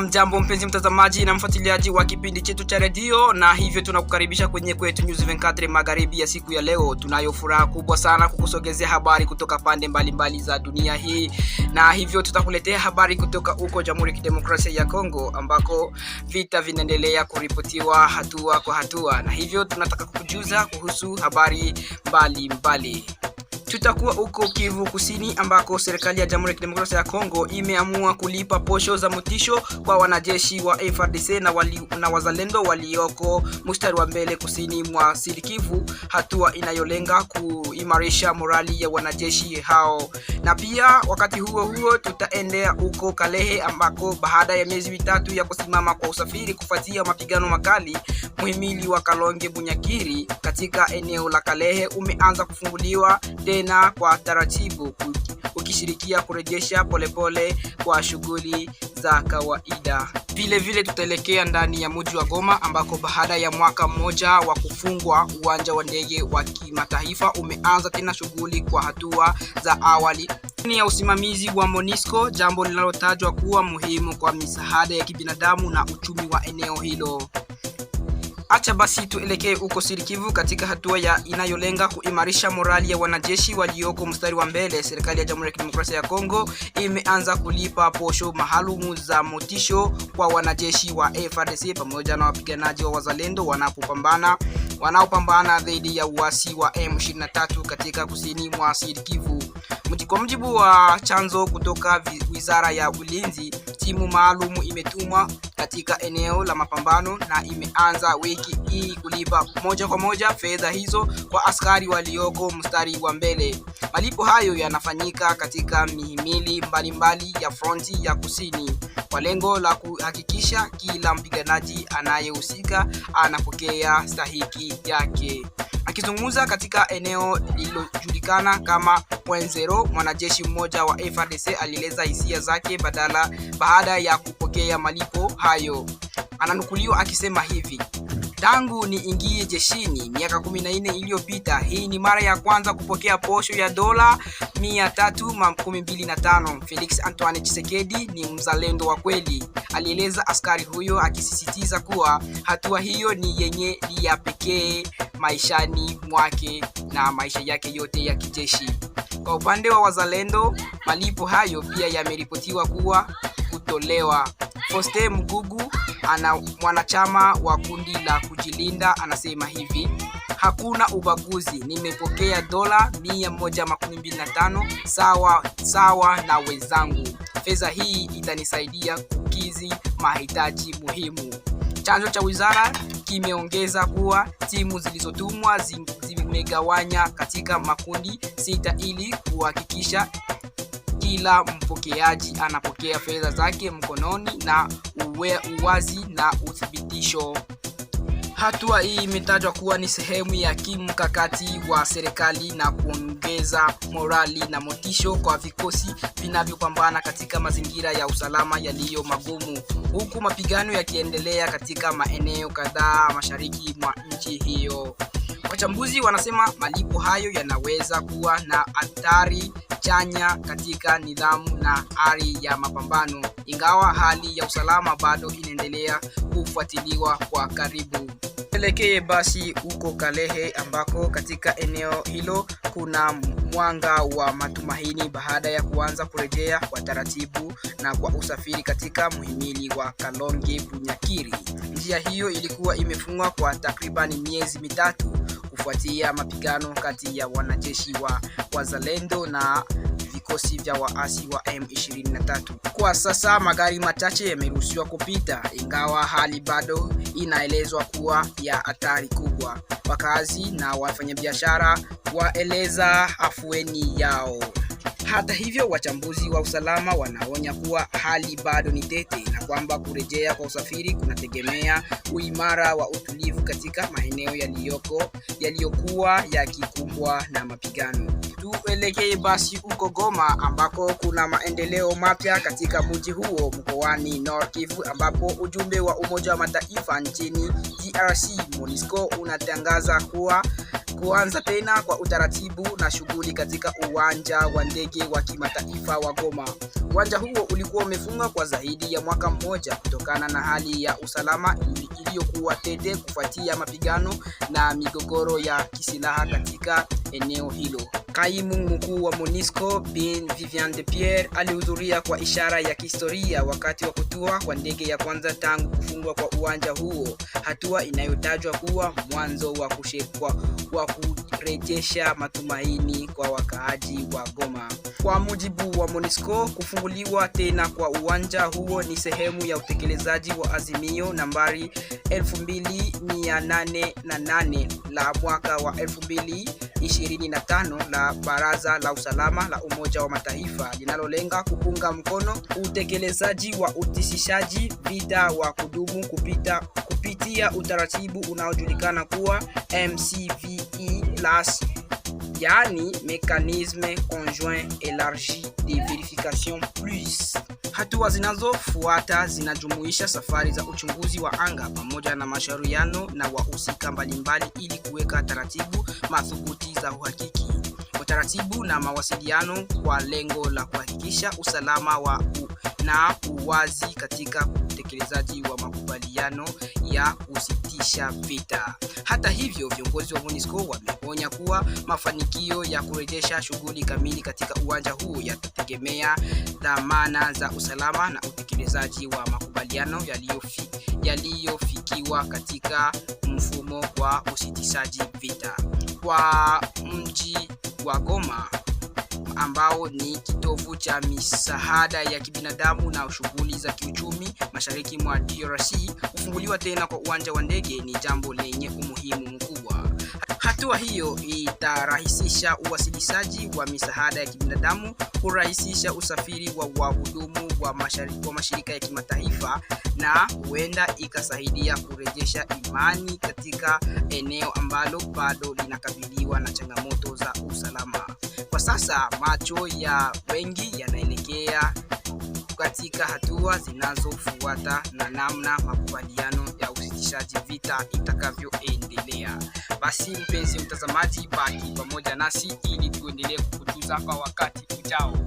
Jambo mpenzi mtazamaji na mfuatiliaji wa kipindi chetu cha radio, na hivyo tunakukaribisha kwenye kwetu News 24 magharibi ya siku ya leo. Tunayo furaha kubwa sana kukusogezea habari kutoka pande mbalimbali za dunia hii, na hivyo tutakuletea habari kutoka huko Jamhuri ya Kidemokrasia ya Kongo ambako vita vinaendelea kuripotiwa hatua kwa hatua, na hivyo tunataka kukujuza kuhusu habari mbalimbali. Tutakuwa huko Kivu Kusini ambako serikali ya Jamhuri ya Kidemokrasia ya Kongo imeamua kulipa posho za motisho kwa wanajeshi wa FARDC na wazalendo walioko mstari wa mbele kusini mwa Sud Kivu, hatua inayolenga kuimarisha morali ya wanajeshi hao. Na pia wakati huo tutaendea huko Kalehe ambako baada ya miezi mitatu ya kusimama kwa usafiri kufuatia mapigano makali, muhimili wa Kalonge Bunyakiri katika eneo la Kalehe umeanza kufunguliwa tena kwa taratibu, ukishirikia kurejesha polepole kwa shughuli za kawaida. Vile tutaelekea ndani ya mji wa Goma ambako baada ya mwaka mmoja wa kufungwa, uwanja wa ndege wa kimataifa umeanza tena shughuli kwa hatua za awali chini ya usimamizi wa MONUSCO, jambo linalotajwa kuwa muhimu kwa misaada ya kibinadamu na uchumi wa eneo hilo. Acha basi tuelekee huko Sud Kivu katika hatua inayolenga kuimarisha morali ya wanajeshi walioko mstari wa mbele. Serikali ya Jamhuri ya Kidemokrasia ya Kongo imeanza kulipa posho maalumu za motisho kwa wanajeshi wa FARDC pamoja na wapiganaji wa wazalendo wanaopambana dhidi ya uasi wa M23 katika kusini mwa Sud Kivu. Kwa mujibu wa chanzo kutoka Wizara ya Ulinzi, timu maalum imetumwa katika eneo la mapambano na imeanza wiki hii kulipa moja kwa moja fedha hizo kwa askari walioko mstari wa mbele. Malipo hayo yanafanyika katika mihimili mbalimbali ya fronti ya kusini kwa lengo la kuhakikisha kila mpiganaji anayehusika anapokea stahiki yake. Akizungumza katika eneo lililojulikana kama Point Zero, mwanajeshi mmoja wa FARDC alieleza hisia zake baada ya kupokea malipo hayo. Ananukuliwa akisema hivi: "Tangu niingie jeshini miaka 14 iliyopita, hii ni mara ya kwanza kupokea posho ya dola 325. Felix Antoine Tshisekedi ni mzalendo wa kweli," alieleza askari huyo, akisisitiza kuwa hatua hiyo ni yenye ya pekee maishani mwake na maisha yake yote ya kijeshi. Kwa upande wa wazalendo, malipo hayo pia yameripotiwa kuwa kutolewa. Foste Mgugu, mwanachama wa kundi la kujilinda, anasema hivi: "Hakuna ubaguzi, nimepokea dola 125 sawa na wenzangu. Fedha hii itanisaidia kukizi mahitaji muhimu." Chanzo cha wizara kimeongeza kuwa timu zilizotumwa zimegawanya katika makundi 6 ili kuhakikisha kila mpokeaji anapokea fedha zake mkononi na uwazi na uthibitisho. Hatua hii imetajwa kuwa ni sehemu ya kimkakati wa serikali na kuongeza morali na motisho kwa vikosi vinavyopambana katika mazingira ya usalama yaliyo magumu, huku mapigano yakiendelea katika maeneo kadhaa mashariki mwa nchi hiyo. Wachambuzi wanasema malipo hayo yanaweza kuwa na athari chanya katika nidhamu na ari ya mapambano, ingawa hali ya usalama bado inaendelea kufuatiliwa kwa karibu. Tuelekee basi huko Kalehe ambako katika eneo hilo kuna mwanga wa matumaini baada ya kuanza kurejea kwa taratibu na kwa usafiri katika muhimili wa Kalonge Bunyakiri. Njia hiyo ilikuwa imefungwa kwa takriban miezi mitatu kufuatia mapigano kati ya wanajeshi wa wazalendo na vikosi vya waasi wa M23. Kwa sasa magari machache yameruhusiwa kupita, ingawa hali bado inaelezwa kuwa ya hatari kubwa. Wakazi na wafanyabiashara waeleza afueni yao. Hata hivyo, wachambuzi wa usalama wanaonya kuwa hali bado ni tete na kwamba kurejea kwa usafiri kunategemea uimara wa utulivu katika maeneo yaliyokuwa yakikumbwa na mapigano. Tuelekee basi huko Goma ambako kuna maendeleo mapya katika mji huo mkoani Nord Kivu, ambapo ujumbe wa Umoja wa Mataifa nchini DRC MONUSCO unatangaza kuwa kuanza tena kwa utaratibu na shughuli katika uwanja wa ndege wa kimataifa wa Goma. Uwanja huo ulikuwa umefungwa kwa zaidi ya mwaka mmoja kutokana na hali ya usalama iliyokuwa tete kufuatia mapigano na migogoro ya kisilaha katika eneo hilo. Kaimu mkuu wa MONUSCO Bin Vivian de Pierre alihudhuria kwa ishara ya kihistoria wakati wa kutua kwa ndege ya kwanza tangu kufungwa kwa uwanja huo, hatua inayotajwa kuwa mwanzo wa kurejesha matumaini kwa wakaaji wa Goma. Kwa mujibu wa MONUSCO, kufunguliwa tena kwa uwanja huo ni sehemu ya utekelezaji wa azimio nambari 2808 la mwaka wa 2025 la Baraza la Usalama la Umoja wa Mataifa linalolenga kuunga mkono utekelezaji wa utisishaji vita wa kudumu kupitia utaratibu unaojulikana kuwa MCVE+, yaani Mécanisme Conjoint Élargi de Verification Plus. Hatua zinazofuata zinajumuisha safari za uchunguzi wa anga pamoja na mashauriano na wahusika mbalimbali ili kuweka taratibu madhubuti za uhakiki, utaratibu na mawasiliano kwa lengo la kuhakikisha usalama na uwazi katika utekelezaji wa makubaliano ya kusitisha vita. Hata hivyo, viongozi wa MONUSCO wameonya kuwa mafanikio ya kurejesha shughuli kamili katika uwanja huu yatategemea dhamana za usalama na utekelezaji wa makubaliano yaliyofikiwa katika mfumo wa usitishaji vita. Kwa mji wa Goma ambao ni kitovu cha misaada ya kibinadamu na shughuli za kiuchumi mashariki mwa DRC, kufunguliwa tena kwa uwanja wa ndege ni jambo lenye umuhimu mkubwa. Hatua hiyo itarahisisha uwasilishaji wa misaada ya kibinadamu, kurahisisha usafiri wa wahudumu wa mashirika ya kimataifa na huenda ikasaidia kurejesha imani katika eneo ambalo bado linakabiliwa na changamoto za usalama. Kwa sasa macho ya wengi yanaelekea katika hatua zinazofuata na namna makubaliano ya usitishaji vita itakavyoendelea. Basi mpenzi mtazamaji, baki pamoja nasi ili tuendelee kukujuza kwa wakati ujao.